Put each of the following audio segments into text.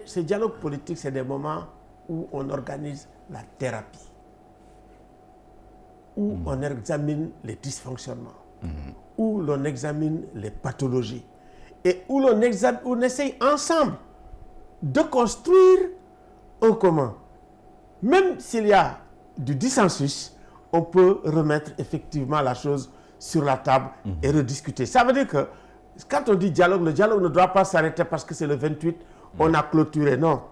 Ces dialogues politiques, c'est des moments où on organise la thérapie, où on examine les dysfonctionnements, où l'on examine les pathologies et où on essaye ensemble de construire un commun. Même s'il y a du dissensus, on peut remettre effectivement la chose sur la table et rediscuter. Ça veut dire que quand on dit dialogue, le dialogue ne doit pas s'arrêter parce que c'est le 28, on a clôturé. Non.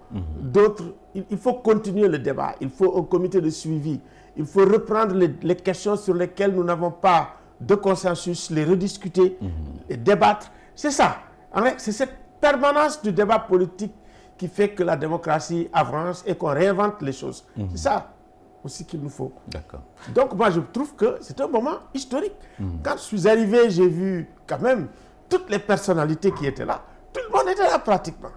D'autres, il faut continuer le débat. Il faut un comité de suivi. Il faut reprendre les questions sur lesquelles nous n'avons pas de consensus, les rediscuter, les débattre. C'est ça. C'est cette permanence du débat politique qui fait que la démocratie avance et qu'on réinvente les choses. C'est ça aussi qu'il nous faut. D'accord. Donc moi je trouve que c'est un moment historique. Quand je suis arrivé, j'ai vu quand même toutes les personnalités qui étaient là. Tout le monde était là pratiquement.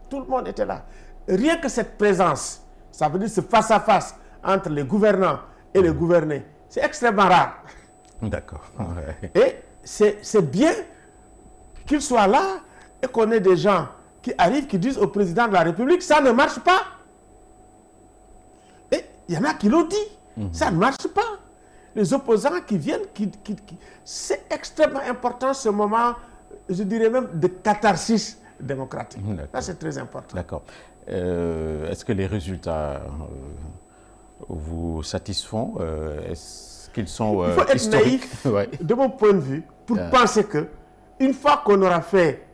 Tout le monde était là. Rien que cette présence, ça veut dire ce face-à-face entre les gouvernants et les gouvernés, c'est extrêmement rare. D'accord. Ouais. Et c'est bien qu'ils soient là et qu'on ait des gens qui arrivent, qui disent au président de la République, ça ne marche pas. Et il y en a qui l'ont dit, ça ne marche pas. Les opposants qui viennent, c'est extrêmement important ce moment, je dirais même de catharsis démocratique. Ça, c'est très important. D'accord. Est-ce que les résultats vous satisfont? Est-ce qu'ils sont il faut être historiques? naïf, de mon point de vue, pour penser que une fois qu'on aura fait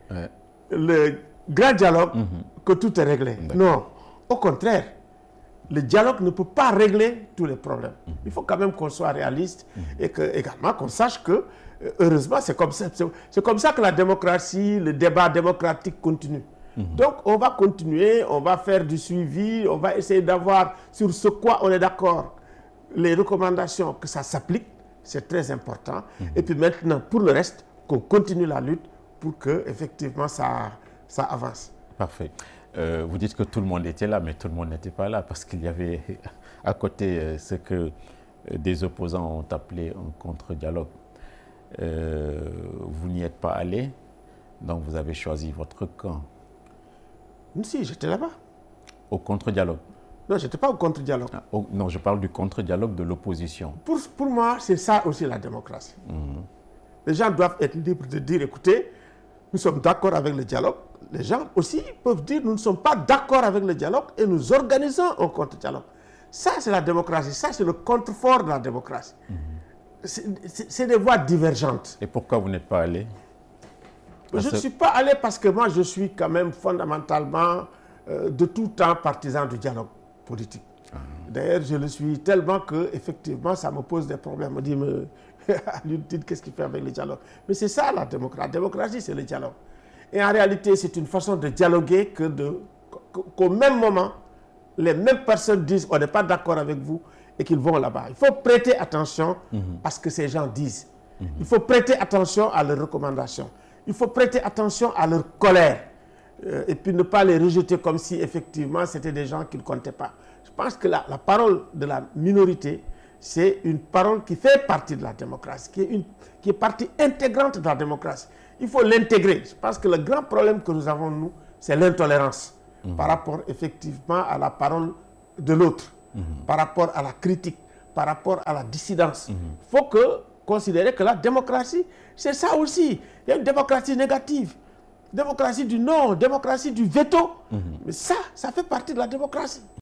le grand dialogue, que tout est réglé. Non, au contraire, le dialogue ne peut pas régler tous les problèmes. Il faut quand même qu'on soit réaliste et également qu'on sache que, heureusement, c'est comme ça que la démocratie, le débat démocratique continue. Donc, on va continuer, on va faire du suivi, on va essayer d'avoir sur ce quoi on est d'accord, les recommandations, que ça s'applique, c'est très important. Et puis maintenant, pour le reste, qu'on continue la lutte pour que, effectivement, ça avance. Parfait. Vous dites que tout le monde était là, mais tout le monde n'était pas là parce qu'il y avait à côté ce que des opposants ont appelé un contre-dialogue. Vous n'y êtes pas allé, donc vous avez choisi votre camp. Si, j'étais là-bas. Au contre-dialogue? Non, je n'étais pas au contre-dialogue. Ah, non, je parle du contre-dialogue de l'opposition. Pour moi, c'est ça aussi la démocratie. Les gens doivent être libres de dire, écoutez, nous sommes d'accord avec le dialogue. Les gens aussi peuvent dire, nous ne sommes pas d'accord avec le dialogue et nous organisons un contre-dialogue. Ça, c'est la démocratie. Ça, c'est le contrefort de la démocratie. C'est des voies divergentes. Et pourquoi vous n'êtes pas allé? Je ne suis pas allé parce que moi, je suis quand même fondamentalement, de tout temps, partisan du dialogue politique. D'ailleurs, je le suis tellement que, effectivement, ça me pose des problèmes. On dit, qu'est-ce qu'il fait avec le dialogue? Mais c'est ça la démocratie. La démocratie, c'est le dialogue. Et en réalité, c'est une façon de dialoguer qu'au même moment, les mêmes personnes disent, on n'est pas d'accord avec vous et qu'ils vont là-bas. Il faut prêter attention à ce que ces gens disent. Il faut prêter attention à leurs recommandations. Il faut prêter attention à leur colère. Et puis ne pas les rejeter comme si effectivement c'était des gens qui ne comptaient pas. Je pense que la parole de la minorité, c'est une parole qui fait partie de la démocratie, qui est partie intégrante de la démocratie. Il faut l'intégrer. Je pense que le grand problème que nous avons, nous, c'est l'intolérance par rapport effectivement à la parole de l'autre, par rapport à la critique, par rapport à la dissidence. Il faut considérer que la démocratie, c'est ça aussi. Il y a une démocratie négative, démocratie du non, démocratie du veto. Mais ça fait partie de la démocratie.